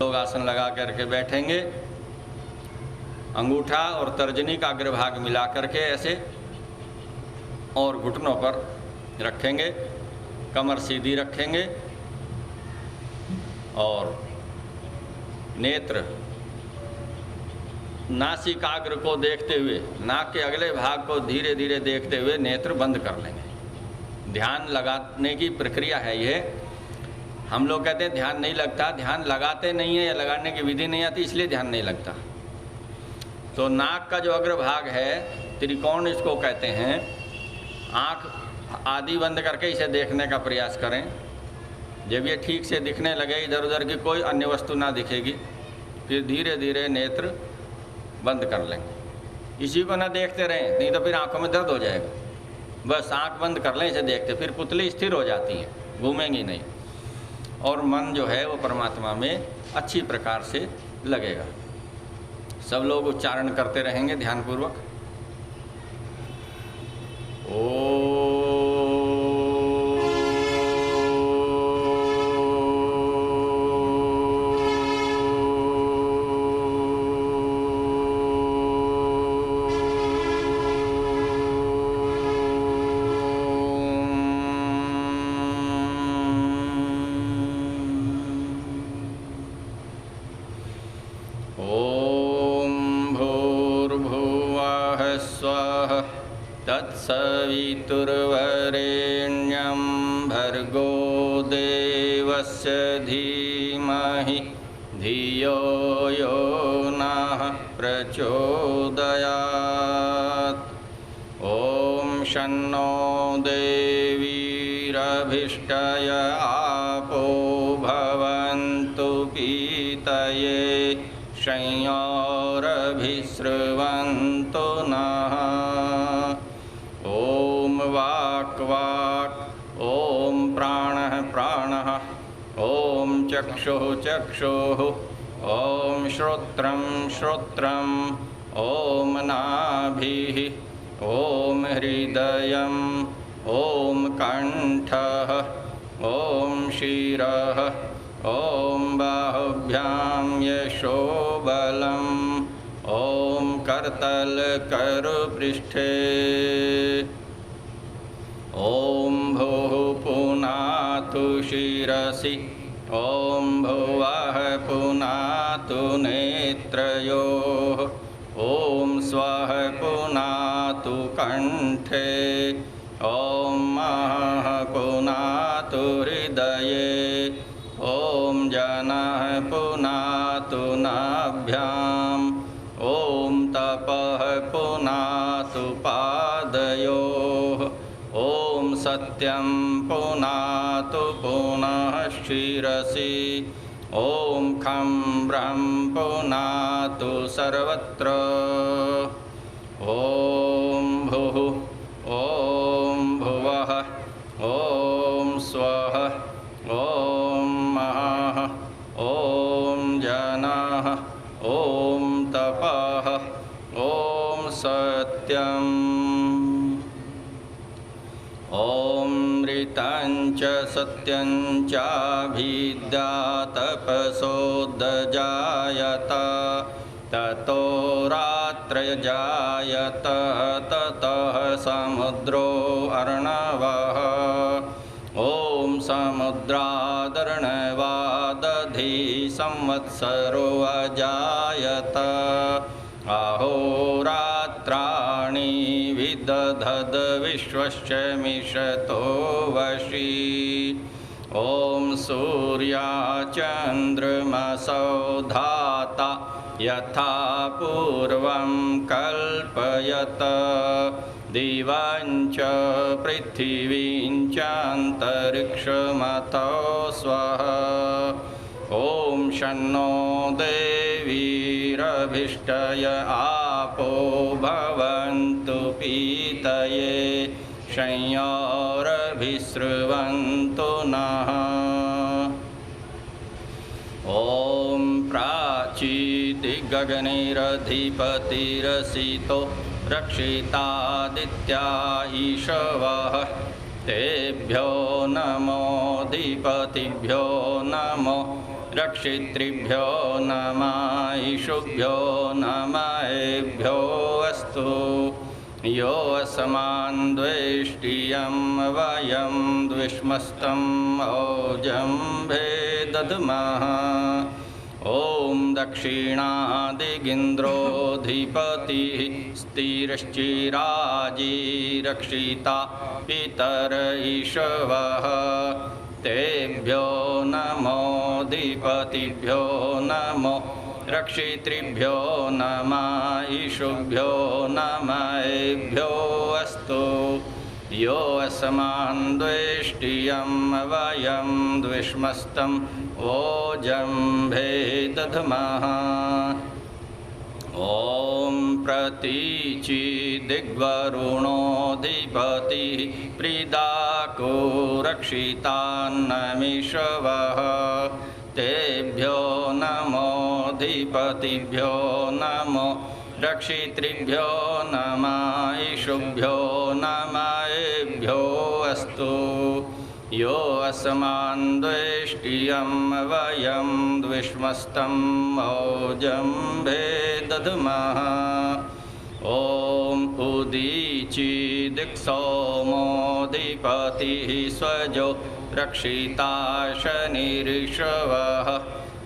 लोग आसन लगा करके बैठेंगे, अंगूठा और तर्जनी का अग्रभाग मिला करके ऐसे, और घुटनों पर रखेंगे, कमर सीधी रखेंगे और नेत्र नासिकाग्र को देखते हुए, नाक के अगले भाग को धीरे धीरे देखते हुए नेत्र बंद कर लेंगे। ध्यान लगाने की प्रक्रिया है ये। हम लोग कहते हैं ध्यान नहीं लगता, ध्यान लगाते नहीं है या लगाने की विधि नहीं आती इसलिए ध्यान नहीं लगता। तो नाक का जो अग्रभाग है, त्रिकोण इसको कहते हैं, आँख आदि बंद करके इसे देखने का प्रयास करें। जब ये ठीक से दिखने लगे, इधर उधर की कोई अन्य वस्तु ना दिखेगी, फिर धीरे धीरे नेत्र बंद कर लेंगे। इसी को ना देखते रहें, नहीं तो फिर आंखों में दर्द हो जाएगा। बस आंख बंद कर लें इसे देखते, फिर पुतली स्थिर हो जाती हैं, घूमेंगी नहीं, और मन जो है वो परमात्मा में अच्छी प्रकार से लगेगा। सब लोग उच्चारण करते रहेंगे ध्यानपूर्वक। तत्सवितुर्वरेण्यं भर्गो देवस्य धीमहि धियो यो नः प्रचोदयात्। ॐ शन्नो देवीरभिष्टय आपो भवन्तु पीतये संयोरभिस्रवन्तु नः। वाक् वाक्, ॐ प्राणः प्राणः, ॐ चक्षुः चक्षुः, ॐ श्रोत्रं श्रोत्रम्, ॐ नाभिः, ॐ हृदयम्, ॐ कण्ठः, ॐ शिरः, ॐ बाहुभ्यां यशोबलम्, ॐ करतलकरुपृष्ठे, ॐ भुः पुनातु शिरसि, ॐ भुवः पुनातु नेत्रयोः, ॐ स्वः पुनातु कण्ठे, ॐ महः पुनातु हृदये, ॐ जनः पुनातु नाभ्याम्, ॐ तपः पुनातु पादयोः, ॐ सत्यं पुनातु पुनः शिरसि, ॐ खं ब्रह्म पुनातु सर्वत्र। ॐ भुः, ॐ भुवः, ॐ स्वः, ॐ महः, ॐ जनः, ॐ तपः, ॐ सत्यम्। ॐ मृतं च सत्यं चाभिद्या तपसोदजायत, ततो रात्रजायत, ततः समुद्रो अर्णवः, ॐ समुद्रादर्णवादधि संवत्सरो अजायत, अहोरात्राणि विदधद विश्वस्य मिषतो वशी, ॐ सूर्याचन्द्रमसौ धाता यथा पूर्वं कल्पयत, दिवं च पृथिवीं च अन्तरिक्षमतो स्वः। ॐ शन्नो देवीरभिष्टय आपो भवन्तु पीतये संयोरभिस्रवन्तु नः। ॐ प्राचीति गगनैरधिपतिरसितो रक्षितादित्या ईशवः, तेभ्यो नमोऽधिपतिभ्यो नमो रक्षितृभ्यो नमः ईशुभ्यो नमःभ्यो अस्तु यो असमान् द्वेष्टियं वयं द्विष्मस्तं ओजं भेदधमः ॐ दक्षिणादिगिन्द्रोऽधिपतिः स्थिरश्चिराजी रक्षिता पितर ईशवः तेभ्यो नमोऽधिपतिभ्यो नमो रक्षितृभ्यो नमः ईशुभ्यो नमःभ्यो अस्तु यो असमान् द्वेष्टियं वयं द्विष्मस्तं ओजं भेदधमः ॐ प्रतीचि दिग्वरुणोऽधिपतिः प्रीदाको रक्षितान्नमिषवः तेभ्यो नमोऽधिपतिभ्यो नमो रक्षितृभ्यो नमः ईशुभ्यो नमःभ्यो अस्तु यो असमान् द्वेष्टियं वयं द्विष्मस्तं ओजं भेदधमः ॐ उदीचि दिक्सोमोऽधिपतिः स्वजो रक्षिता शनिरिषवः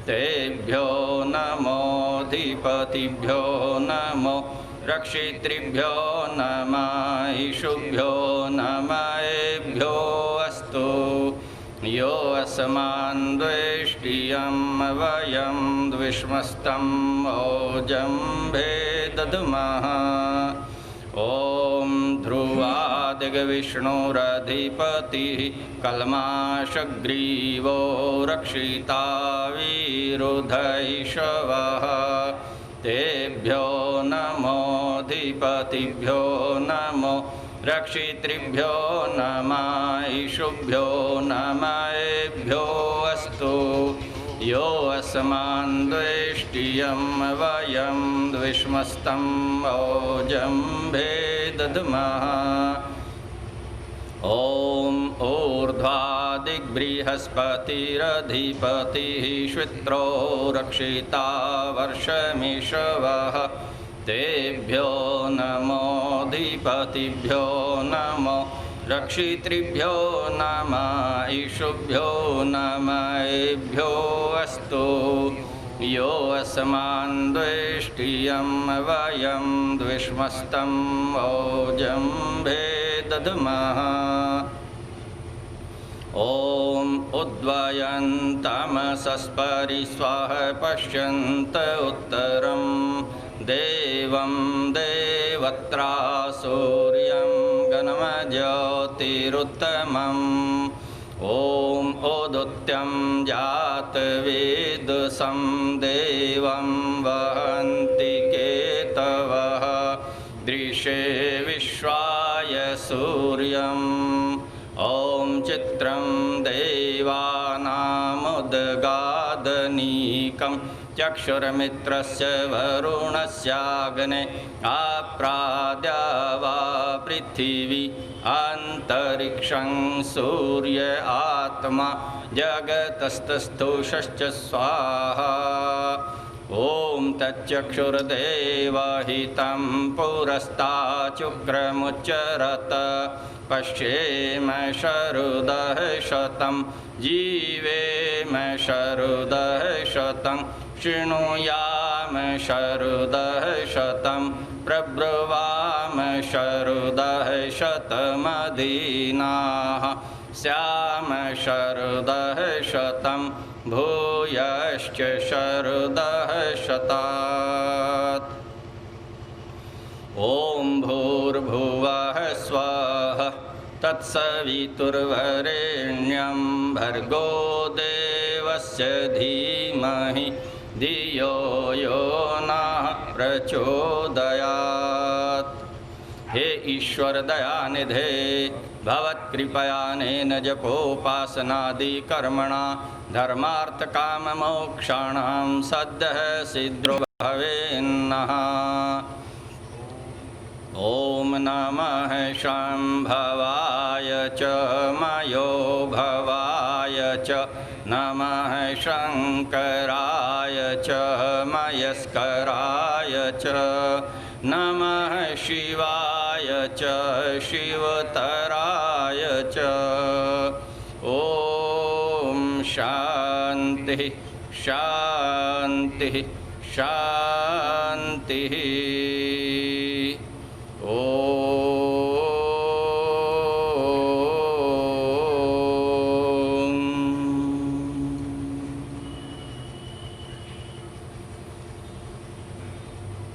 तेभ्यो नमोऽधिपतिभ्यो नमो रक्षितृभ्यो नमः ईशुभ्यो नमःभ्यो अस्तु यो असमान् द्वेष्टियं वयं द्विष्मस्तं ओजं भेदधमः ॐ ध्रुवादिगविष्णुरधिपतिः कल्माषग्रीवो रक्षिता विरुधैषवः तेभ्यो नमोऽधिपतिभ्यो नमो रक्षितृभ्यो नमः ईशुभ्यो नमःभ्यो अस्तु यो अस्मान् द्वेष्टियं वयं द्विष्मस्तं ओजं भेदधमः ॐ ऊर्ध्वादिग्बृहस्पतिरधिपतिः श्वित्रो रक्षिता वर्षमिषवः तेभ्यो नमोऽधिपतिभ्यो नमो रक्षितृभ्यो नमः ईशुभ्यो नमःभ्यो अस्तु यो अस्मान् द्वेष्टियं वयं द्विष्मस्तं ओजं भेदधमः ॐ उद्वयन्तमसस्परिस्वाह पश्यन्त उत्तरं देवं देवत्रा सूर्यं गणमज्योतिरुत्तमम् ॐ ओदुत्यं जातवेदसं देवं वहन्ति केतवः दृशे विश्वाय सूर्यम् ॐ चित्रं देवानामुद्गादनीकं चक्षुर्मित्रस्य वरुणस्याग्ने आप्राद्यावा पृथिवी अन्तरिक्षं सूर्य आत्मा जगतस्तस्थुषश्च स्वाहा ॐ तच्चक्षुर्देवहितं पुरस्ताचुक्रमुच्चरत पश्येम शरुदः शतं जीवेम शरुदः शतं शृणुयाम शरुदः शतं प्रब्रुवाम शरुदः शतमदीनाः स्याम शरुदः शतं भूयश्च शरुदः शतात् ॐ भूर्भुवः स्वः तत्सवितुर्वरेण्यं भर्गो देवस्य धीमहि धियो यो नः प्रचोदयात्। हे ईश्वर दयानिधे भवत्कृपयानेन जपोपासनादि कर्मणा धर्मार्थकाममोक्षाणां सद्यः सिद्धो भवेन्नः। ॐ नमः शाम्भवाय च मयो भवाय च नमः शंकराय च मयस्कराय च नमः शिवाय च शिवतराय च। ओम शांति शांति शांति।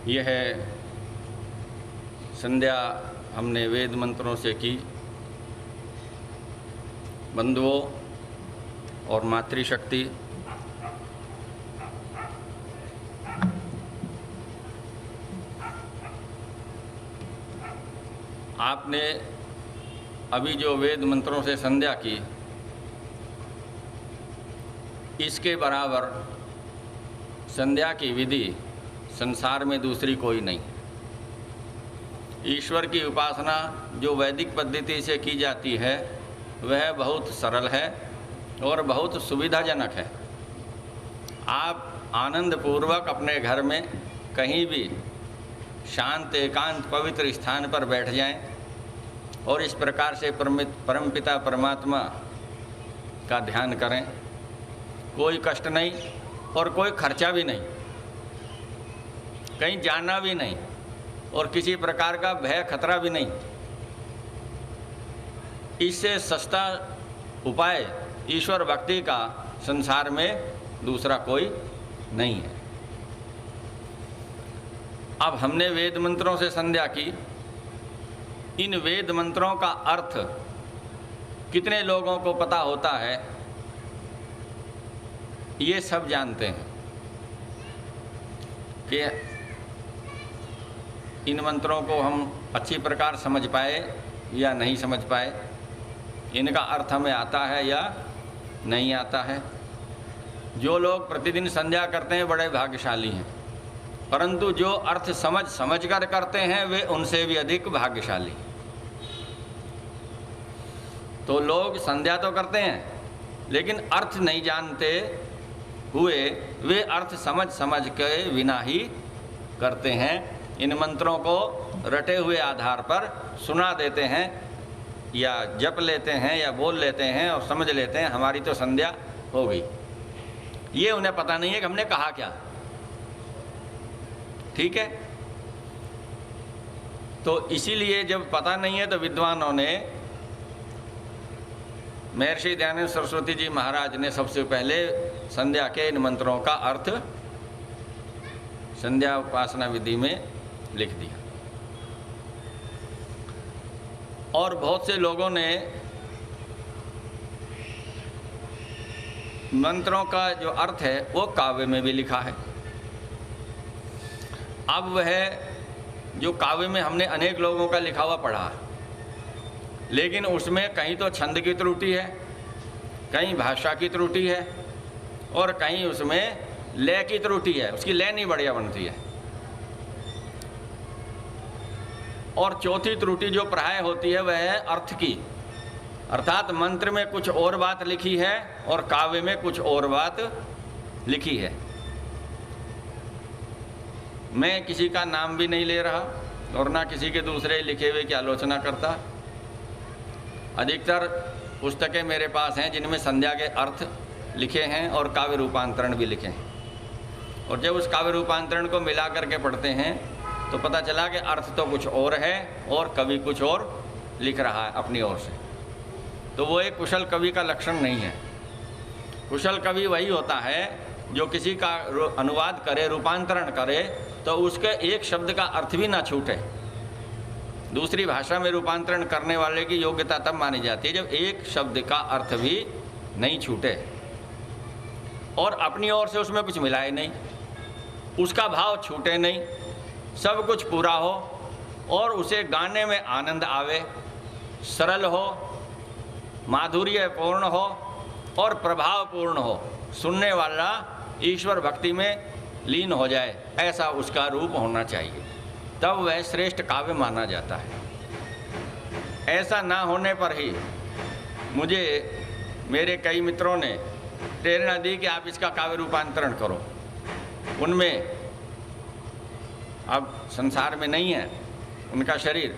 यह संध्या हमने वेद मंत्रों से की। बंधुओं और मातृशक्ति, आपने अभी जो वेद मंत्रों से संध्या की, इसके बराबर संध्या की विधि संसार में दूसरी कोई नहीं। ईश्वर की उपासना जो वैदिक पद्धति से की जाती है वह बहुत सरल है और बहुत सुविधाजनक है। आप आनंद पूर्वक अपने घर में कहीं भी शांत एकांत पवित्र स्थान पर बैठ जाएं और इस प्रकार से परमपिता परमात्मा का ध्यान करें। कोई कष्ट नहीं और कोई खर्चा भी नहीं, कहीं जाना भी नहीं और किसी प्रकार का भय खतरा भी नहीं। इससे सस्ता उपाय ईश्वर भक्ति का संसार में दूसरा कोई नहीं है। अब हमने वेद मंत्रों से संध्या की। इन वेद मंत्रों का अर्थ कितने लोगों को पता होता है, ये सब जानते हैं कि इन मंत्रों को हम अच्छी प्रकार समझ पाए या नहीं समझ पाए, इनका अर्थ हमें आता है या नहीं आता है। जो लोग प्रतिदिन संध्या करते हैं बड़े भाग्यशाली हैं, परंतु जो अर्थ समझ कर करते हैं वे उनसे भी अधिक भाग्यशाली। तो लोग संध्या तो करते हैं लेकिन अर्थ नहीं जानते हुए वे अर्थ समझ के बिना ही करते हैं। इन मंत्रों को रटे हुए आधार पर सुना देते हैं या जप लेते हैं या बोल लेते हैं और समझ लेते हैं हमारी तो संध्या हो गई। ये उन्हें पता नहीं है कि हमने कहा क्या। ठीक है, तो इसीलिए जब पता नहीं है तो विद्वानों ने, महर्षि दयानंद सरस्वती जी महाराज ने सबसे पहले संध्या के इन मंत्रों का अर्थ संध्या उपासना विधि में लिख दिया। और बहुत से लोगों ने मंत्रों का जो अर्थ है वो काव्य में भी लिखा है। अब वह जो काव्य में हमने अनेक लोगों का लिखा हुआ पढ़ा, लेकिन उसमें कहीं तो छंद की त्रुटि है, कहीं भाषा की त्रुटि है और कहीं उसमें लय की त्रुटि है, उसकी लय नहीं बढ़िया बनती है। और चौथी त्रुटि जो प्राय होती है वह है अर्थ की, अर्थात मंत्र में कुछ और बात लिखी है और काव्य में कुछ और बात लिखी है। मैं किसी का नाम भी नहीं ले रहा और ना किसी के दूसरे लिखे हुए की आलोचना करता। अधिकतर पुस्तकें मेरे पास हैं जिनमें संध्या के अर्थ लिखे हैं और काव्य रूपांतरण भी लिखे हैं। और जब उस काव्य रूपांतरण को मिला करके पढ़ते हैं तो पता चला कि अर्थ तो कुछ और है और कवि कुछ और लिख रहा है अपनी ओर से। तो वो एक कुशल कवि का लक्षण नहीं है। कुशल कवि वही होता है जो किसी का अनुवाद करे, रूपांतरण करे तो उसके एक शब्द का अर्थ भी ना छूटे। दूसरी भाषा में रूपांतरण करने वाले की योग्यता तब मानी जाती है जब एक शब्द का अर्थ भी नहीं छूटे और अपनी ओर से उसमें कुछ मिलाए नहीं, उसका भाव छूटे नहीं, सब कुछ पूरा हो और उसे गाने में आनंद आवे, सरल हो, माधुर्यपूर्ण हो और प्रभावपूर्ण हो, सुनने वाला ईश्वर भक्ति में लीन हो जाए, ऐसा उसका रूप होना चाहिए, तब वह श्रेष्ठ काव्य माना जाता है। ऐसा ना होने पर ही मुझे मेरे कई मित्रों ने प्रेरणा दी कि आप इसका काव्य रूपांतरण करो। उनमें अब संसार में नहीं है उनका शरीर।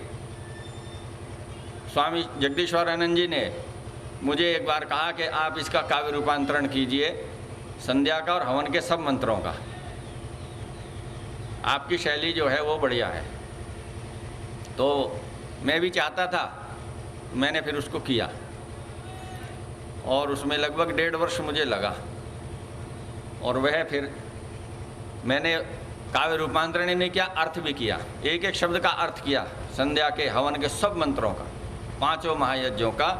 स्वामी जगदीश्वरानंद जी ने मुझे एक बार कहा कि आप इसका काव्य रूपांतरण कीजिए, संध्या का और हवन के सब मंत्रों का। आपकी शैली जो है वो बढ़िया है। तो मैं भी चाहता था, मैंने फिर उसको किया और उसमें लगभग 1.5 वर्ष मुझे लगा। और वह फिर मैंने काव्य रूपांतरण ही नहीं किया, अर्थ भी किया, एक एक शब्द का अर्थ किया, संध्या के हवन के सब मंत्रों का, 5 महायज्ञों का।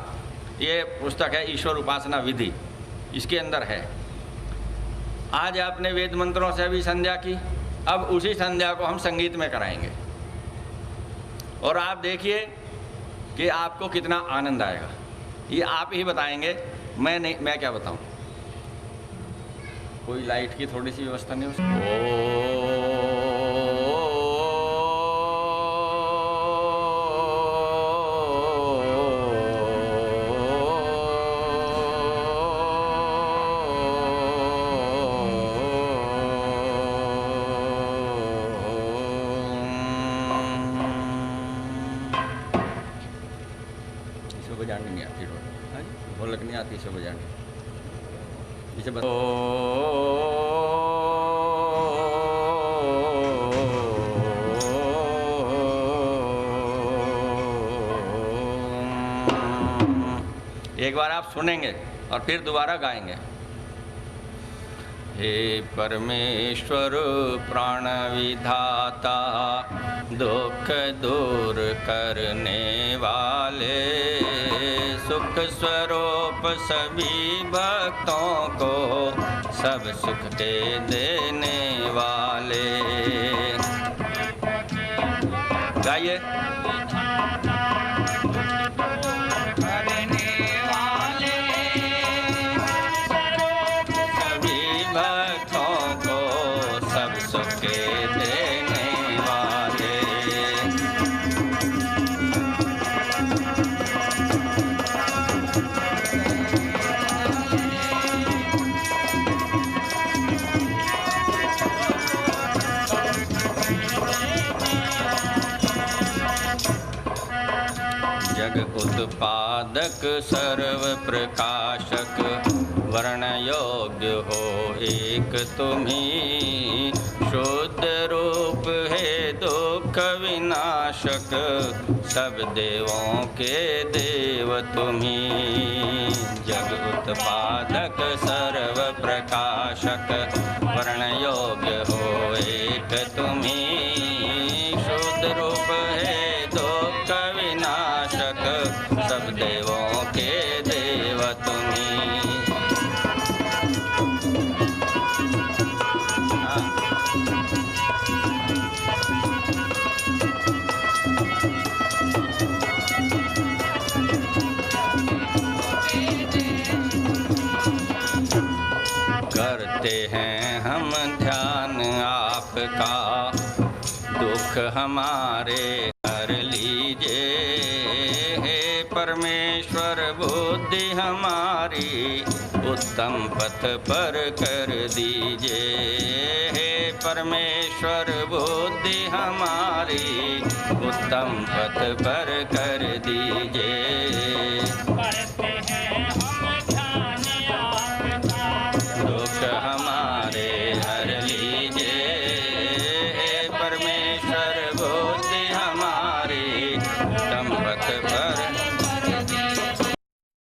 ये पुस्तक है ईश्वर उपासना विधि, इसके अंदर है। आज आपने वेद मंत्रों से भी संध्या की, अब उसी संध्या को हम संगीत में कराएंगे और आप देखिए कि आपको कितना आनंद आएगा। ये आप ही बताएंगे, मैं नहीं, मैं क्या बताऊं। कोई लाइट की थोड़ी सी व्यवस्था नहीं हो? बजाने नहीं आती, ढोलक नहीं आती इसे बजाने। इसे एक बार आप सुनेंगे और फिर दोबारा गाएंगे। हे परमेश्वर प्राण विधाता, दुख दूर करने वाले, सुख स्वरूप सभी भक्तों को सब सुख के देने वाले। गाइए। उत्पादक सर्व प्रकाशक, वर्ण योग्य हो एक तुम्ही, शुद्ध रूप है दुख विनाशक, सब देवों के देव तुम्ही। जग उत्पादक सर्व प्रकाशक, वर्ण योग्य हो एक तुम्ही, शुद्ध रूप है दुख विनाशक, सब देवों के देव तुम्ही। करते हैं हम ध्यान आपका, दुख हमारे हर लीजिए। हे परमेश्वर बुद्धि हमारी उत्तम पथ पर कर दीजिए। हे परमेश्वर बुद्धि हमारी उत्तम पथ पर कर दीजिए। दुख हमारे हर लीजिए। हे परमेश्वर बुद्धि हमारी उत्तम पथ पर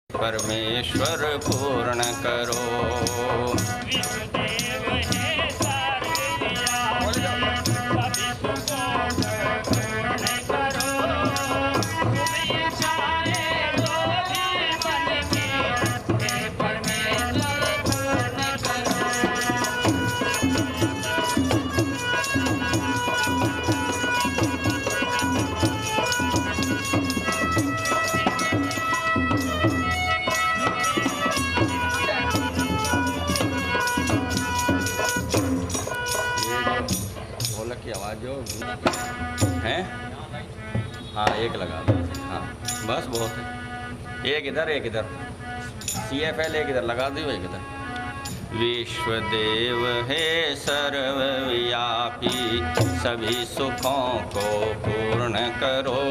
परमेश्वर पूर्ण करो। हैं? हाँ, एक लगा दो। हाँ, बस बहुत है। एक इधर एक इधर, CFL एक इधर लगा दो, एक इधर। विश्वदेव हे सर्वव्यापी, सभी सुखों को पूर्ण करो।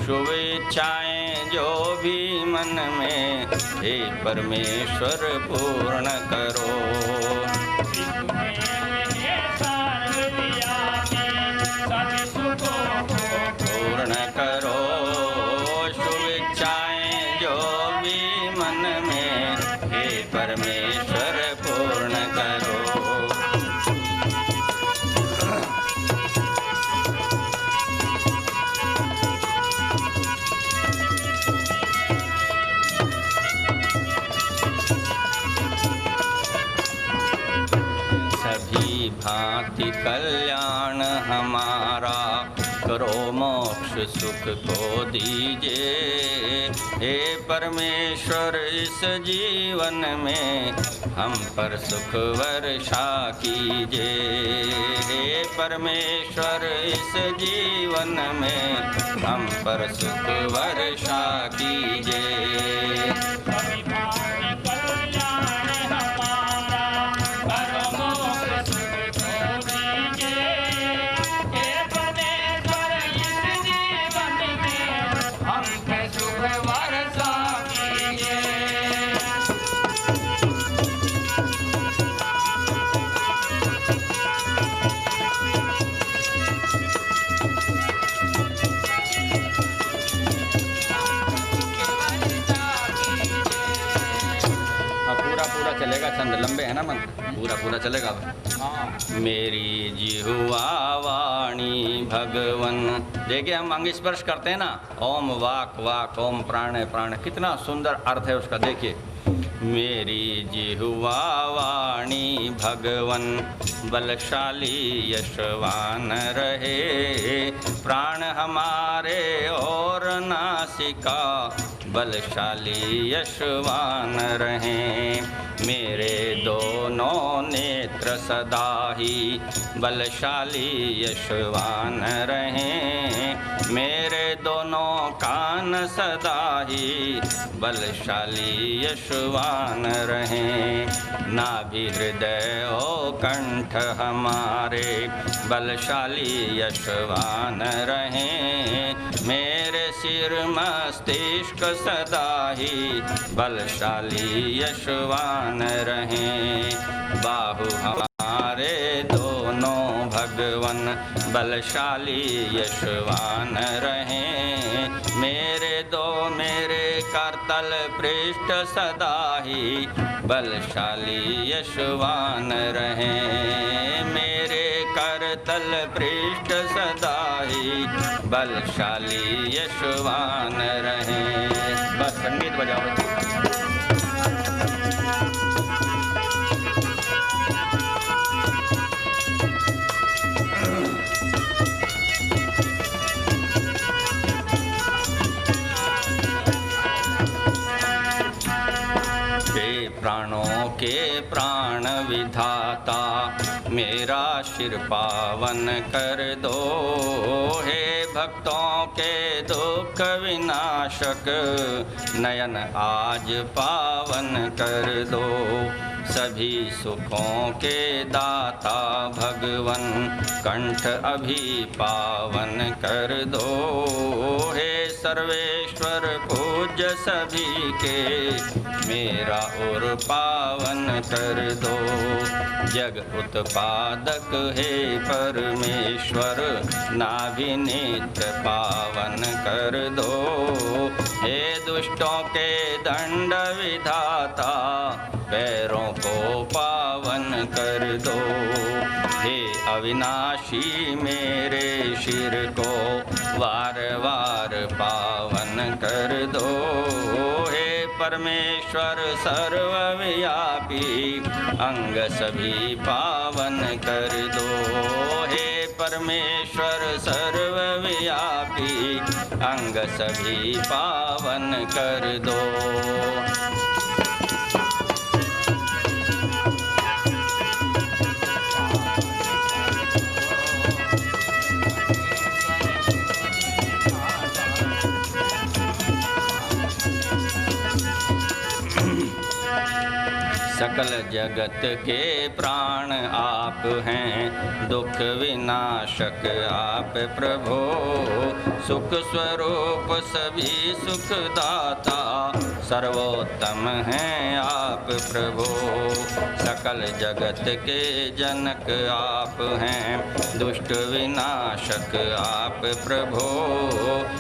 शुभ इच्छाएं जो भी मन में, हे परमेश्वर पूर्ण करो। पूर्ण करो शुभ इच्छाएं जो भी मन में, हे परमेश्वर पूर्ण करो। सभी भांति कल्याण हमारा, करो मोक्ष सुख को दीजिए। हे परमेश्वर इस जीवन में हम पर सुख वर्षा कीजिए। हे परमेश्वर इस जीवन में हम पर सुख वर्षा कीजिए। चलेगा, छंद लंबे है ना मन, पूरा चलेगा। मेरी जिह्वा वाणी भगवन, देखिए हम अंग स्पर्श करते हैं ना, ओम वाक वाक, ओम प्राण प्राण, कितना सुंदर अर्थ है उसका। देखिए मेरी जिह्वा वाणी भगवन, बलशाली यशवान रहे। प्राण हमारे और नासिका, बलशाली यशवान रहें। मेरे दोनों नेत्र सदा ही बलशाली यशवान रहें। मेरे दोनों कान सदा ही बलशाली यशवान रहें। नाभि हृदय ओ कंठ हमारे बलशाली यशवान रहें। मेरे सिर मस्तिष्क सदा ही बलशाली यशवान रहें। बाहु हमारे दोनों भगवन बलशाली यशवान रहें। मेरे करतल पृष्ठ सदा ही बलशाली यशवान रहें। मेरे करतल पृष्ठ सदा ही बलशाली यशवान रहें। बस संगीत बजाओ। प्राणों के प्राण विधाता मेरा शिर पावन कर दो। हे भक्तों के दुख विनाशक नयन आज पावन कर दो। सभी सुखों के दाता भगवन कंठ अभी पावन कर दो। हे सर्वेश्वर पूज्य सभी के मेरा और पावन कर दो। जग उत्पादक हे परमेश्वर नाभि नेत्र पावन कर दो। हे दुष्टों के दंड विधाता पैरों को पावन कर दो। हे अविनाशी मेरे शिर को वार वार पावन कर दो। हे परमेश्वर सर्वव्यापी अंग सभी पावन कर दो। हे परमेश्वर सर्वव्यापी अंग सभी पावन कर दो। सकल जगत के प्राण आप हैं, दुख विनाशक आप प्रभो, सुख स्वरूप सभी सुखदाता, सर्वोत्तम हैं आप प्रभो। सकल जगत के जनक आप हैं, दुष्ट विनाशक आप प्रभो,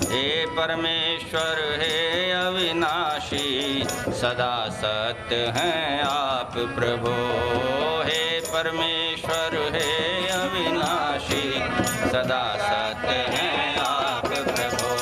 हे परमेश्वर हे अविनाशी, सदा सत्य हैं आप प्रभो, हे परमेश्वर हे अविनाशी, सदा सत्य हैं आप प्रभो।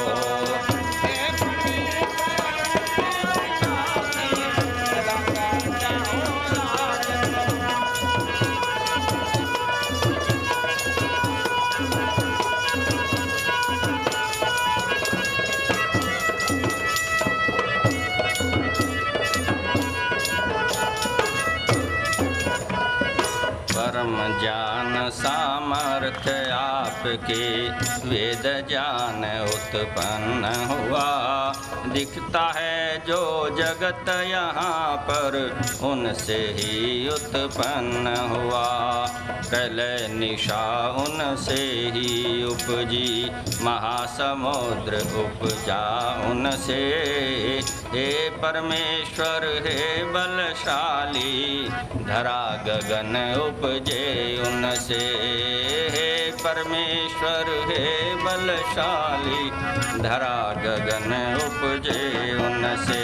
परम ज्ञान सामर्थ्य आपके, वेद ज्ञान उत्पन्न हुआ, दिखता है जो जगत यहाँ पर, उनसे ही उत्पन्न हुआ। प्रलय निशा उनसे ही उपजी, महासमुद्र उपजा उनसे, हे परमेश्वर हे बलशाली, धरा गगन उपजे उनसे, हे परमेश्वर हे बलशाली, धरा गगन उपजे उनसे।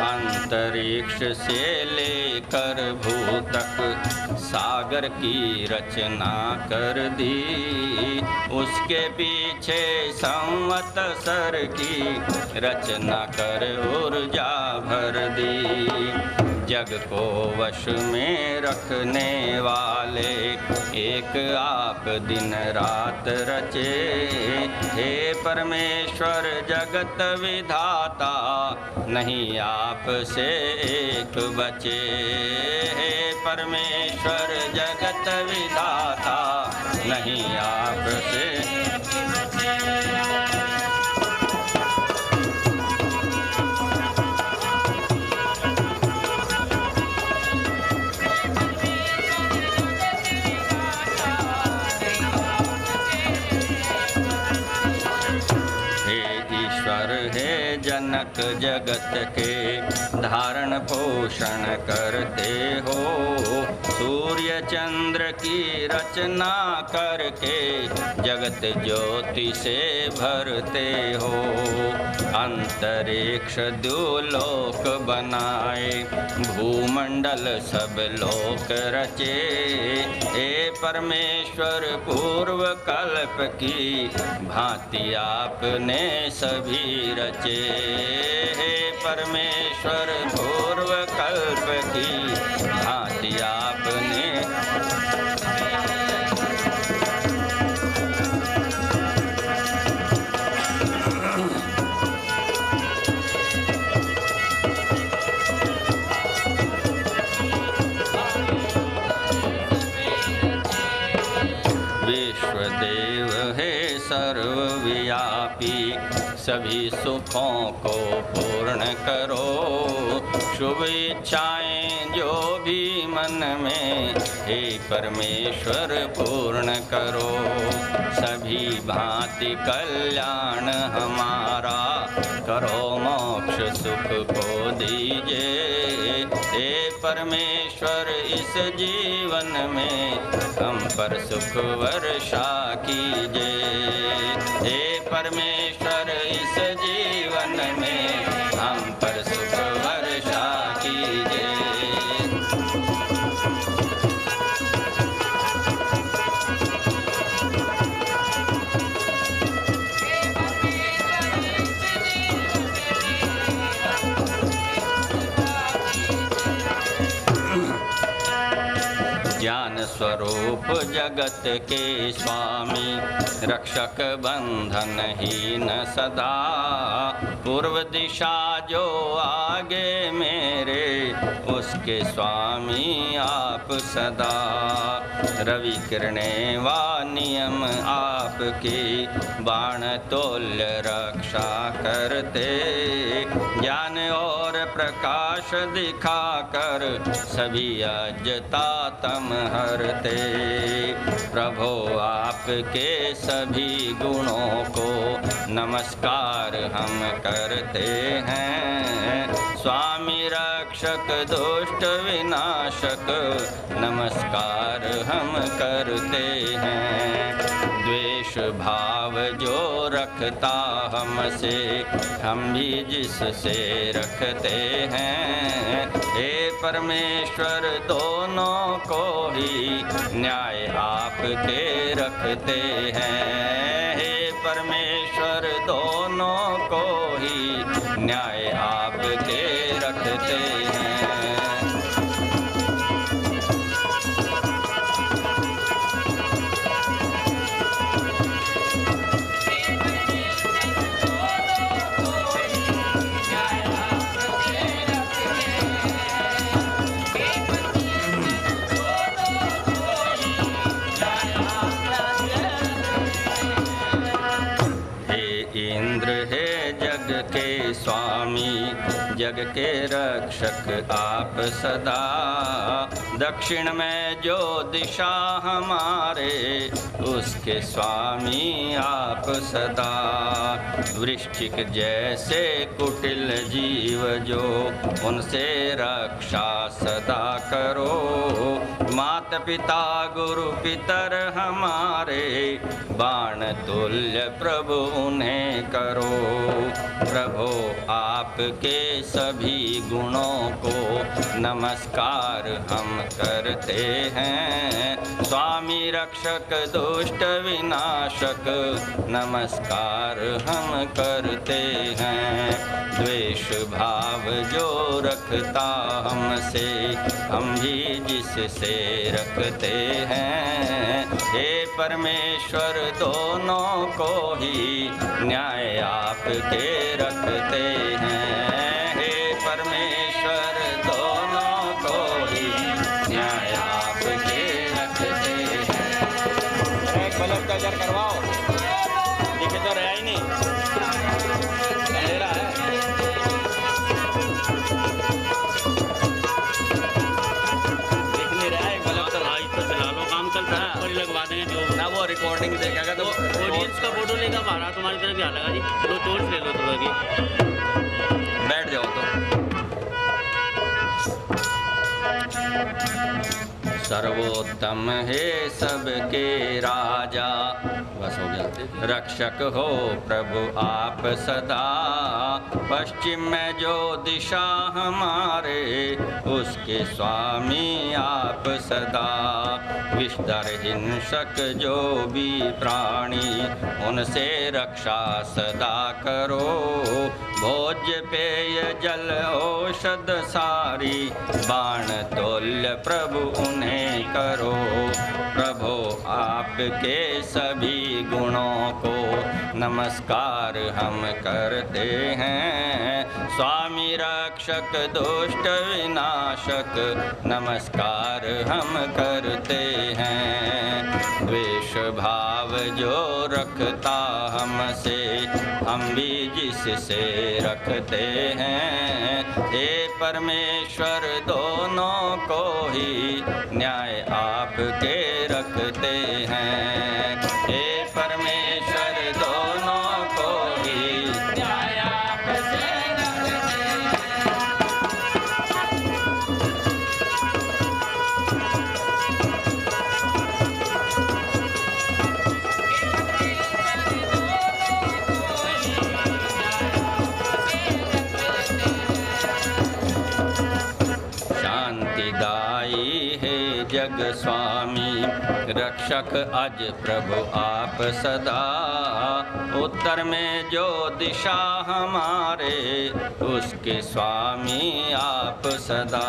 अंतरिक्ष से लेकर भू तक सागर की रचना कर दी, उसके पीछे संवत्सर की रचना कर ऊर्जा भर दी। जग को वश में रखने वाले एक आप दिन रात रचे, हे परमेश्वर जगत विधाता, नहीं आप से एक बचे, हे परमेश्वर जगत विधाता, नहीं आप से जनक जगत के धारण पोषण करते हो, सूर्य चंद्र की रचना करके जगत ज्योति से भरते हो। अंतरिक्ष द्युलोक बनाए, भूमंडल सब लोक रचे, हे परमेश्वर पूर्व कल्प की भांति आपने सभी रचे, हे परमेश्वर पूर्व कल्प की भांति आपने विश्वदेव है सर्वव्यापी, सभी सुखों को पूर्ण करो, शुभ इच्छाएं जो भी मन में, हे परमेश्वर पूर्ण करो। सभी भांति कल्याण हमारा, करो मोक्ष सुख को दीजिए, हे परमेश्वर इस जीवन में हम पर सुख वर्षा कीजिए, हे परमेश्वर इस जीवन में हम पर सुख वर्षा कीजिए। स्वरूप जगत के स्वामी, रक्षक बंधनहीन सदा, पूर्व दिशा जो आगे मेरे, उसके स्वामी आप सदा। रवि किरणें वा नियम आपके, बाण तोल्य रक्षा करते, ज्ञान और प्रकाश दिखाकर सभी अजता तम हरते। प्रभो आपके सभी गुणों को नमस्कार हम करते हैं, स्वामी रक्षक दुष्ट विनाशक नमस्कार हम करते हैं। द्वेष भाव जो रखता हमसे, हम भी जिससे रखते हैं, हे परमेश्वर दोनों को ही न्याय आपके रखते हैं, हे परमेश्वर दोनों को ही न्याय आपके रखते हैं। स्वामी जग के रक्षक आप सदा, दक्षिण में जो दिशा हमारे, उसके स्वामी आप सदा। वृश्चिक जैसे कुटिल जीव जो, उनसे रक्षा सदा करो, माता पिता गुरु पितर हमारे, बाण तुल्य प्रभु उन्हें करो। प्रभो आपके सभी गुणों को नमस्कार हम करते हैं, स्वामी रक्षक दुष्ट विनाशक नमस्कार हम करते हैं। द्वेष भाव जो रखता हमसे, हम भी जिससे रखते हैं, हे परमेश्वर दोनों को ही न्याय आपके रखते हैं, हे परमेश्वर दोनों को ही न्याय आपके रखते हैं। एक बल्ब का जर करवाओ, दिखे तो रहा ही नहीं, अंधेरा है। दिख नहीं रहा है बल्ब तो, आज तो चला लो, काम चलता है और लगवा देंगे जो ना, वो रिकॉर्डिंग देखेगा तो ऑडियंस का फोटो लेकर बाहर तुम्हारी तरफ भी आएगा जी, लो टोर्च ले लो थोड़ा की, बैठ जाओ तो। सर्वोत्तम है सबके राजा, बस हो गया। रक्षक हो प्रभु आप सदा, पश्चिम में जो दिशा हमारे, उसके स्वामी आप सदा। विषधर हिंसक जो भी प्राणी, उनसे रक्षा सदा करो, भोज्य पेय जल औषध सारी, बाण तोल्य प्रभु उन्हें करो। प्रभु आपके सभी गुणों को नमस्कार हम करते हैं, स्वामी रक्षक दुष्ट विनाशक नमस्कार हम करते हैं। द्वेष भाव जो रखता हमसे, हम भी जिससे रखते हैं, हे परमेश्वर दोनों को ही न्याय आपके रखते हैं, हे परमेश्वर दोनों को ही न्याय आपके रखते हैं। शांतिदायी है जग स्वामी, रक्षक अज प्रभु आप सदा। उत्तर में जो दिशा हमारे, उसके स्वामी आप सदा।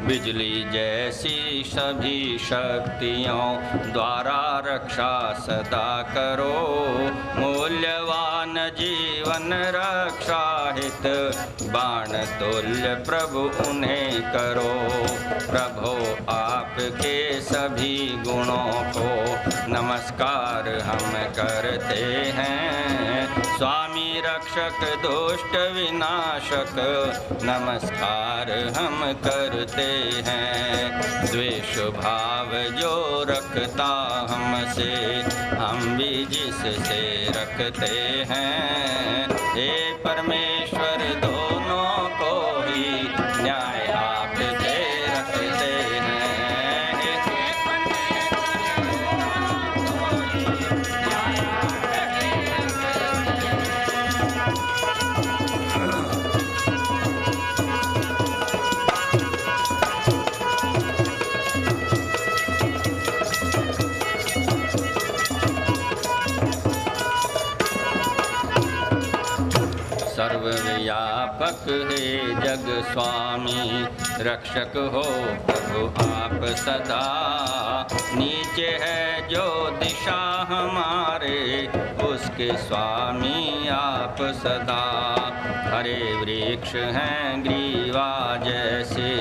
बिजली जैसी सभी शक्तियों द्वारा रक्षा सदा करो। मूल्यवान जीवन रक्षा हित, बाण तुल्य प्रभु उन्हें करो। प्रभु आपके सभी गुणों को नमस्कार हम करते हैं। स्वामी रक्षक दुष्ट विनाशक, नमस्कार हम करते हैं। द्वेष भाव जो रखता हमसे, हम भी जिससे रखते हैं। हे परमेश्वर दोनों को ही न्याय आपसे रखते हैं। सर्वव्यापक है जग स्वामी, रक्षक हो प्रभु आप सदा। नीचे है जो दिशा हमारे, उसके स्वामी आप सदा। हरे वृक्ष हैं ग्रीवा जैसे,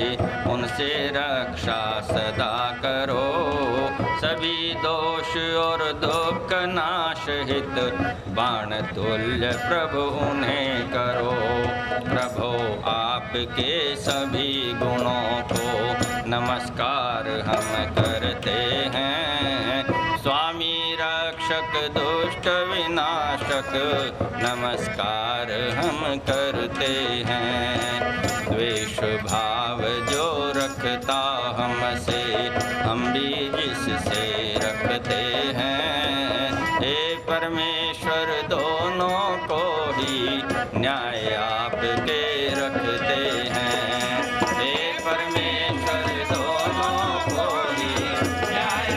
उनसे रक्षा सदा करो। सभी दोष और दुख नाश हित, बाण तुल्य प्रभु उन्हें करो। प्रभु आपके सभी गुणों को नमस्कार हम करते हैं। स्वामी रक्षक दुष्ट विनाशक, नमस्कार हम करते हैं। द्वेष भाव जो रखता हमसे, हम भी जिससे रखते हैं। हे परमेश्वर दोनों को ही न्याय आपके रखते हैं। हे परमेश्वर दोनों को ही न्याय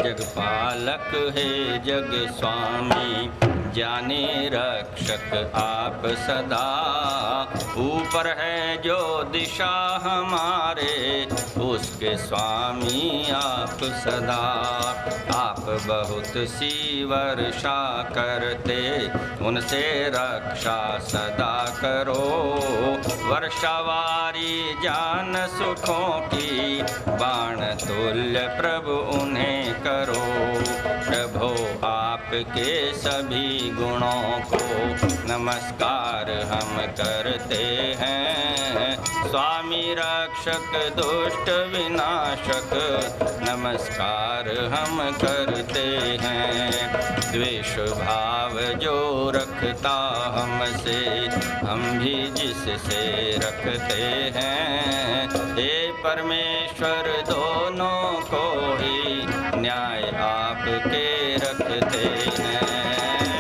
जगपालक है जग स्वामी, जाने रक्षक आप सदा। ऊपर है जो दिशा हमारे, उसके स्वामी आप सदा। आप बहुत सी वर्षा करते, उनसे रक्षा सदा करो। वर्षावारी जान सुखों की, बाण तुल्य प्रभु उन्हें करो। प्रभु आपके सभी गुणों को नमस्कार हम करते हैं। स्वामी रक्षक दुष्ट विनाशक, नमस्कार हम करते हैं। द्वेष भाव जो रखता हमसे, हम भी जिससे रखते हैं। हे परमेश्वर दोनों को ही न्याय आपके रखते हैं।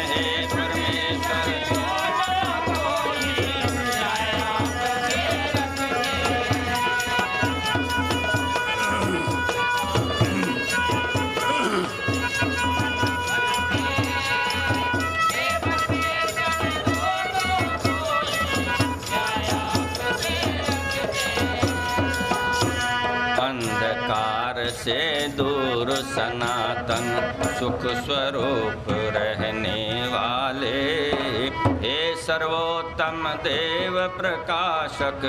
हे परमेश्वर दोनों को ही न्याय आपके रखते अंधकार से दूर सनातन सुख स्वरूप रहने वाले, हे सर्वोत्तम देव प्रकाशक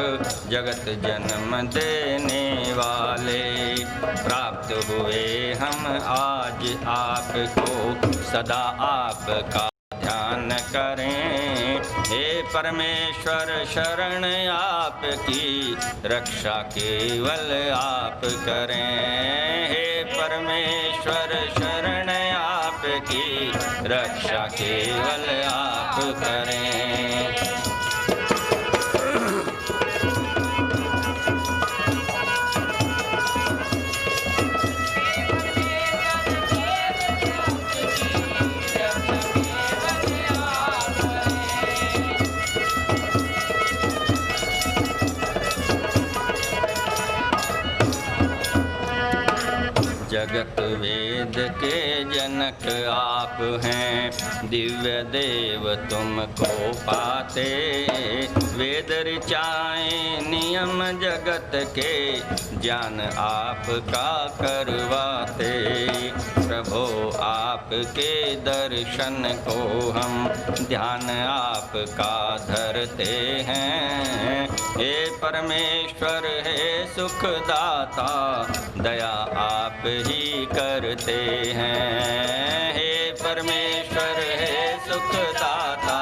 जगत जन्म देने वाले। प्राप्त हुए हम आज आपको, सदा आपका ध्यान करें। हे परमेश्वर शरण आपकी, रक्षा केवल आप करें। हे परमेश्वर शरण आपकी, रक्षा केवल आप करें। जगत वेद के जनक आप हैं, दिव्य देव तुमको पाते, वेद ऋचाएं नियम जगत के, ज्ञान आपका करवाते। प्रभो आपके दर्शन को हम ध्यान आपका धरते हैं, हे परमेश्वर हे सुखदाता, दया आप ही करते हैं, हे परमेश्वर हे सुखदाता,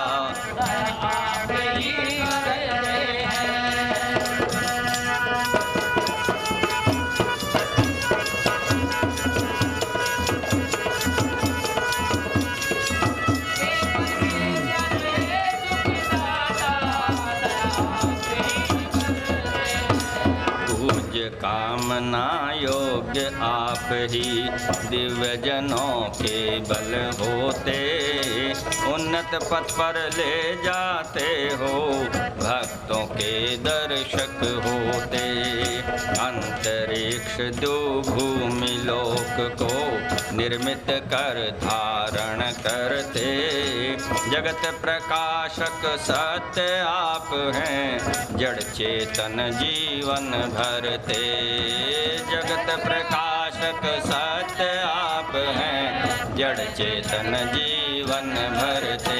आप ही करते हैं। कामना योग्य आप ही दिव्य जनों के बल होते, उन्नत पथ पर ले जाते हो, भक्तों के दर्शक होते। अंतरिक्ष दो भूमि लोक को निर्मित कर धारण करते, जगत प्रकाशक सत्य आप हैं, जड़ चेतन जीवन भरते, जगत प्रकाशक सत्य आप हैं, जड़ चेतन जीवन भरते।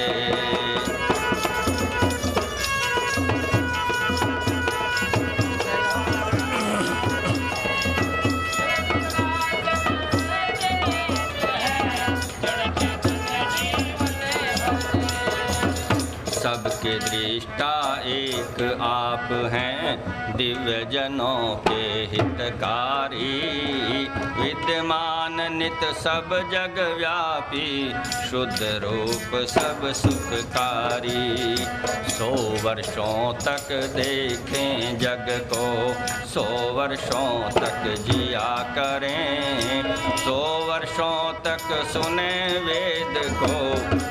सबके दृष्टा एक आप हैं, दिव्य जनों के हितकारी, विद्यमान नित सब जग व्यापी, शुद्ध रूप सब सुखकारी। 100 वर्षों तक देखें जग को, 100 वर्षों तक जिया करें, 100 वर्षों तक सुने वेद को,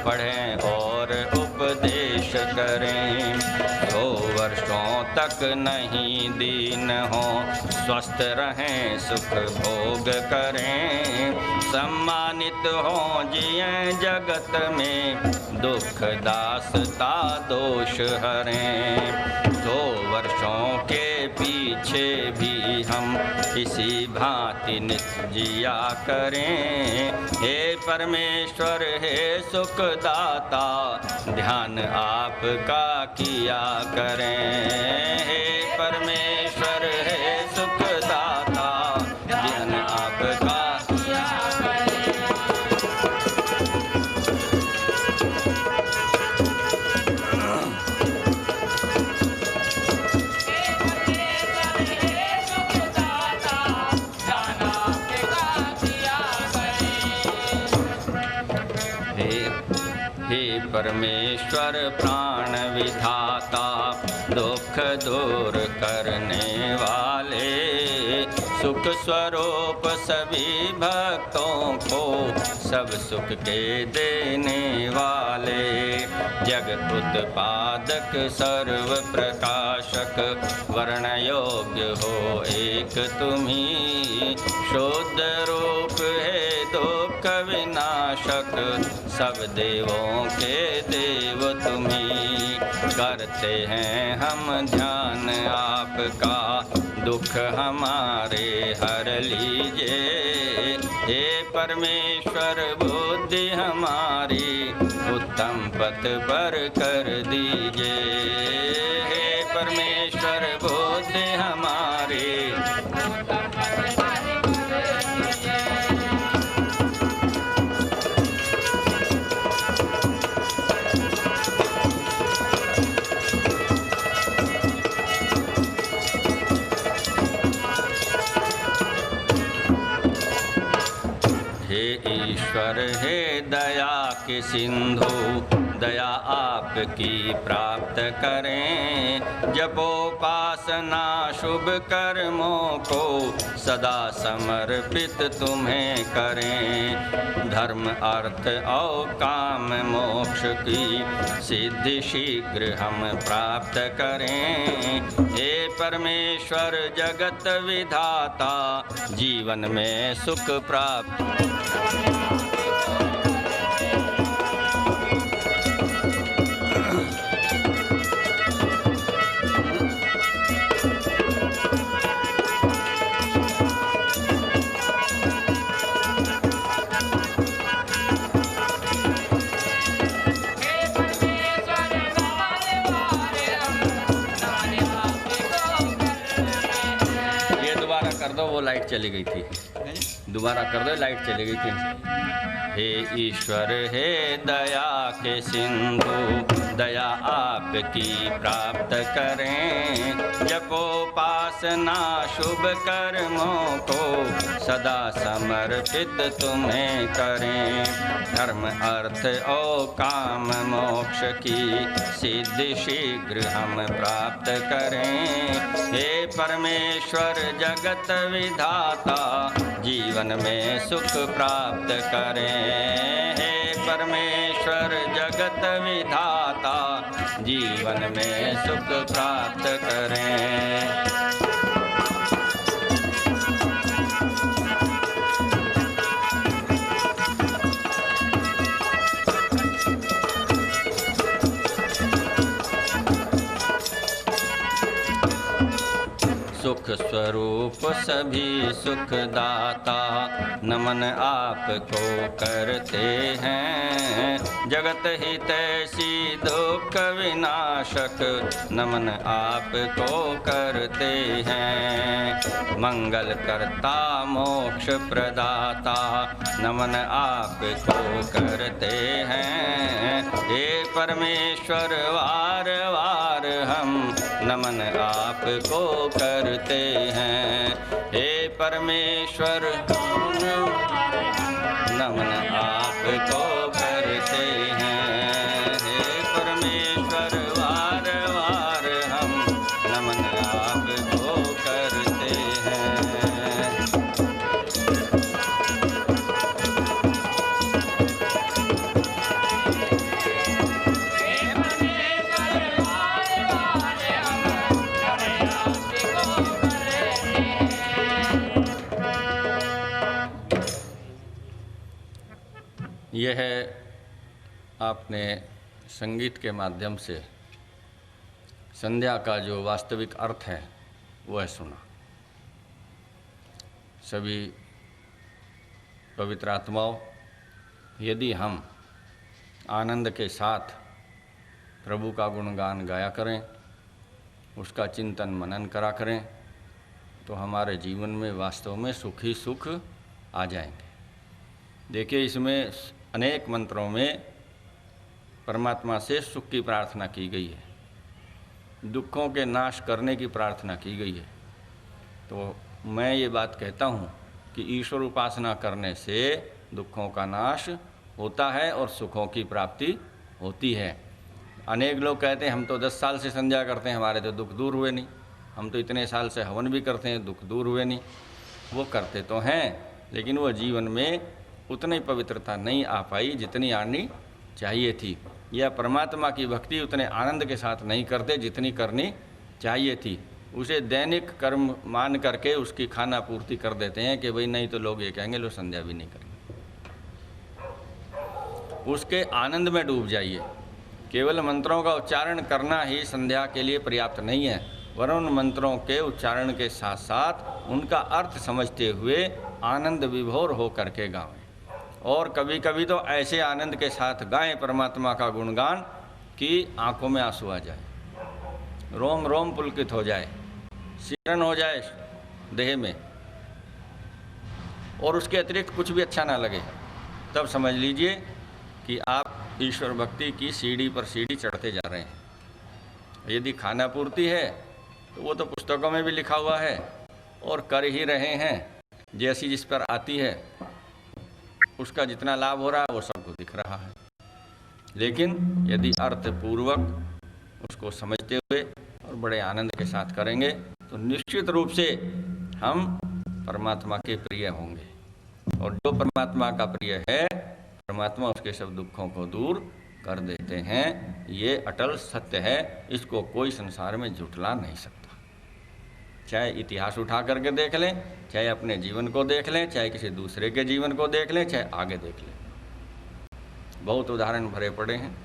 पढ़ें और उपदेश करें, 100 वर्षों तक नहीं दीन हो, स्वस्थ रहें सुख भोग करें, सम्मानित हो जिए जगत में, दुख दासता दोष हरें। 100 वर्षों के पीछे भी हम इसी भांति नित्य जिया करें, हे परमेश्वर हे सुखदाता, ध्यान आपका किया करें, हे परमेश्वर हे सुखदाता, ध्यान आपका किया करें। हे परमेश्वर प्राण विधाता, दुख दूर करने वाले, सुख स्वरूप सभी भक्तों को, सब सुख के देने वाले, जग उत्पादक सर्व प्रकाशक, वर्ण योग्य हो एक तुम्ही, शुद्ध रूप है दुख विनाशक, सब देवों के देव तुम्ही। करते हैं हम ध्यान आपका, दुख हमारे हर लीजिए, हे परमेश्वर बुद्धि हमारी उत्तम पथ पर कर दीजिए, हे परमेश्वर बुद्धि हमारी ईश्वर हे दया के सिंधु, दया आपकी प्राप्त करें, जपोपासना शुभ कर्मों को सदा समर्पित तुम्हें करें, धर्म अर्थ और काम मोक्ष की सिद्धि शीघ्र हम प्राप्त करें, हे परमेश्वर जगत विधाता, जीवन में सुख प्राप्त। वो लाइट चली गई थी, दोबारा कर दो, लाइट चली गई थी। हे ईश्वर हे दया के सिंधु, दया आपकी प्राप्त करें। जपोपासना शुभ कर्मों को सदा समर्पित तुम्हें करें। धर्म अर्थ और काम मोक्ष की सिद्धि शीघ्र हम प्राप्त करें। हे परमेश्वर जगत विधाता, जीवन में सुख प्राप्त करें। हे परमेश्वर जगत विधाता, जीवन में सुख प्राप्त करें। सुख स्वरूप सभी सुख दाता, नमन आपको करते हैं। जगत हितैषी दुख विनाशक, नमन आपको करते हैं। मंगल करता मोक्ष प्रदाता, नमन आपको करते हैं। हे परमेश्वर वार वार हम नमन आपको करते हैं। हे परमेश्वर नमन आपको करते हैं। हे परमेश्वर वार वार हम नमन आपको करते हैं। यह आपने संगीत के माध्यम से संध्या का जो वास्तविक अर्थ है वह सुना। सभी पवित्र आत्माओं, यदि हम आनंद के साथ प्रभु का गुणगान गाया करें, उसका चिंतन मनन करा करें, तो हमारे जीवन में वास्तव में सुख ही सुख आ जाएंगे। देखिए, इसमें अनेक मंत्रों में परमात्मा से सुख की प्रार्थना की गई है, दुखों के नाश करने की प्रार्थना की गई है। तो मैं ये बात कहता हूँ कि ईश्वर उपासना करने से दुखों का नाश होता है और सुखों की प्राप्ति होती है। अनेक लोग कहते हैं हम तो 10 साल से संध्या करते हैं, हमारे तो दुख दूर हुए नहीं। हम तो इतने साल से हवन भी करते हैं, दुख दूर हुए नहीं। वो करते तो हैं, लेकिन वो जीवन में उतनी पवित्रता नहीं आ पाई जितनी आनी चाहिए थी, या परमात्मा की भक्ति उतने आनंद के साथ नहीं करते जितनी करनी चाहिए थी। उसे दैनिक कर्म मान करके उसकी खाना पूर्ति कर देते हैं कि भाई नहीं तो लोग ये कहेंगे लो संध्या भी नहीं करेंगे। उसके आनंद में डूब जाइए। केवल मंत्रों का उच्चारण करना ही संध्या के लिए पर्याप्त नहीं है, वरन मंत्रों के उच्चारण के साथ साथ उनका अर्थ समझते हुए आनंद विभोर हो करके गाएं। और कभी कभी तो ऐसे आनंद के साथ गाएं परमात्मा का गुणगान कि आंखों में आंसू आ जाए, रोम रोम पुलकित हो जाए, सिरन हो जाए देह में, और उसके अतिरिक्त कुछ भी अच्छा ना लगे। तब समझ लीजिए कि आप ईश्वर भक्ति की सीढ़ी पर सीढ़ी चढ़ते जा रहे हैं। यदि खाना पूर्ति है तो वो तो पुस्तकों में भी लिखा हुआ है और कर ही रहे हैं, जैसी जिस पर आती है उसका जितना लाभ हो रहा है वो सबको दिख रहा है। लेकिन यदि अर्थपूर्वक उसको समझते हुए और बड़े आनंद के साथ करेंगे तो निश्चित रूप से हम परमात्मा के प्रिय होंगे। और जो परमात्मा का प्रिय है, परमात्मा उसके सब दुखों को दूर कर देते हैं। ये अटल सत्य है, इसको कोई संसार में झुठला नहीं सकता। चाहे इतिहास उठा करके देख लें, चाहे अपने जीवन को देख लें, चाहे किसी दूसरे के जीवन को देख लें, चाहे आगे देख लें, बहुत उदाहरण भरे पड़े हैं।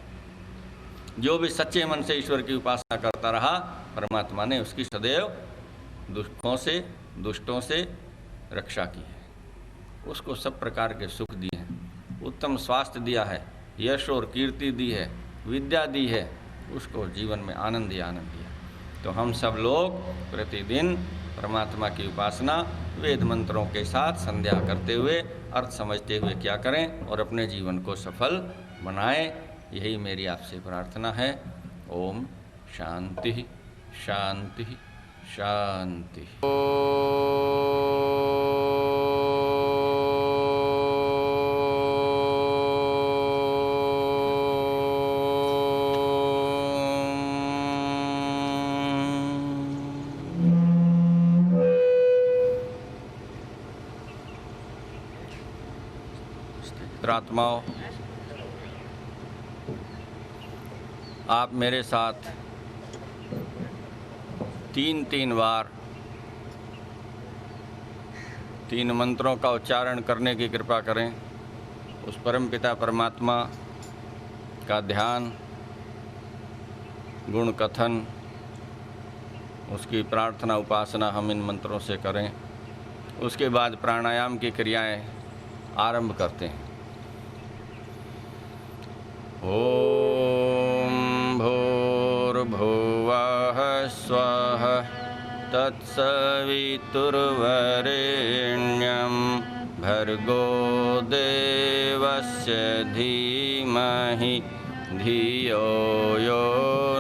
जो भी सच्चे मन से ईश्वर की उपासना करता रहा, परमात्मा ने उसकी सदैव दुष्टों से रक्षा की है। उसको सब प्रकार के सुख दिए हैं, उत्तम स्वास्थ्य दिया है, यश और कीर्ति दी है, विद्या दी है, उसको जीवन में आनंद ही आनंद दिया। तो हम सब लोग प्रतिदिन परमात्मा की उपासना वेद मंत्रों के साथ संध्या करते हुए, अर्थ समझते हुए क्या करें और अपने जीवन को सफल बनाएं, यही मेरी आपसे प्रार्थना है। ओम शांति शांति शांति। आत्माओं, आप मेरे साथ 3 बार 3 मंत्रों का उच्चारण करने की कृपा करें। उस परम पिता परमात्मा का ध्यान, गुण कथन, उसकी प्रार्थना उपासना हम इन मंत्रों से करें। उसके बाद प्राणायाम की क्रियाएं आरंभ करते हैं। ओम भूर्भुवः स्वः तत्सवितुर्वरेण्यं भर्गो देवस्य धीमहि धियो यो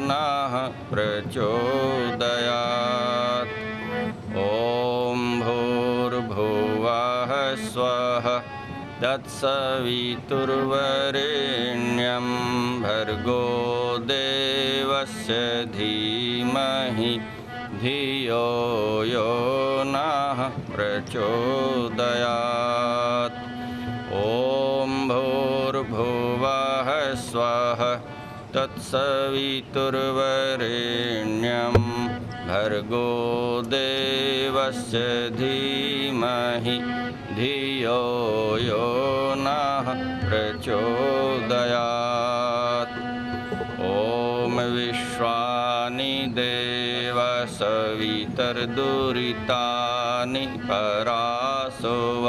नः प्रचोदयात्। ओम भूर्भुवः स्वः तत्सवितुर्वरेण्यं भर्गो देवस्य धीमहि धियो यो नः प्रचोदयात्। ओम भूर्भुवः स्वः तत्सवितुर्वरेण्यं भर्गो देवस्य धीमहि धियो यो नः प्रचोदयात्। ओम विश्वानि देव सवितर्दुरितानि परासुव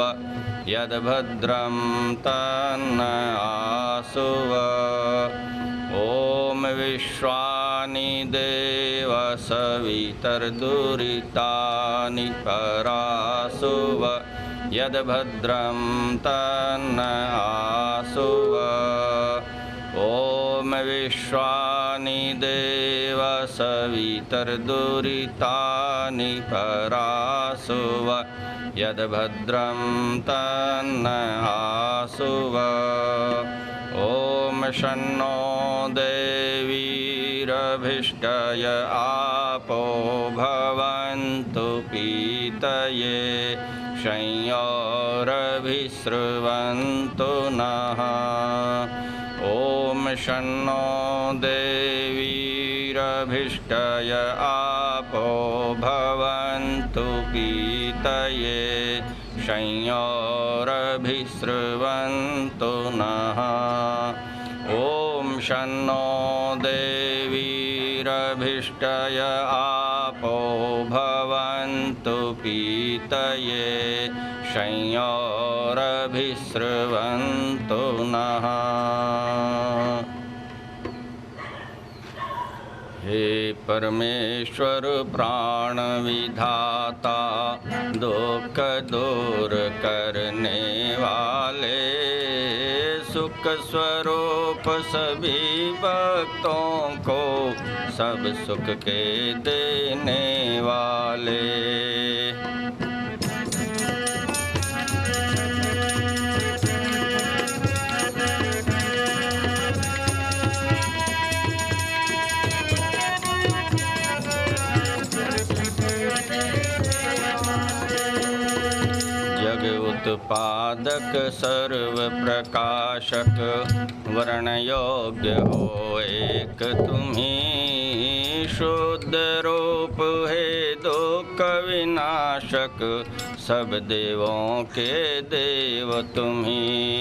यद्भद्रं तन्न आसुव। ओम विश्वानि देव सवितर्दुरितानि परासुव यद्भद्रं तन्न आसुव। ओम विश्वानि देव सवितर्दुरितानि परासुव यद्भद्रं तन्न आसुव। ओम शन्नो देवीरभिष्टय आपो भवन्तु पीतये संयोरभिस्रवन्तु नः। ओम शन्नो देवीरभिष्टय आपो भवन्तु पीतये संयोरभिस्रवन्तु नः। ओम शन्नो देवीरभिष्टय आपो भवन्तु पीतये संयोरभिस्रवन्तु नः। हे परमेश्वर प्राण विधाता, दुख दूर करने वाले, सुख स्वरूप सभी भक्तों को सब सुख के देने वाले। उत्पादक सर्व प्रकाशक, वर्ण योग्य हो एक तुम्ही, शुद्ध रूप है दुख विनाशक, सब देवों के देव तुम ही।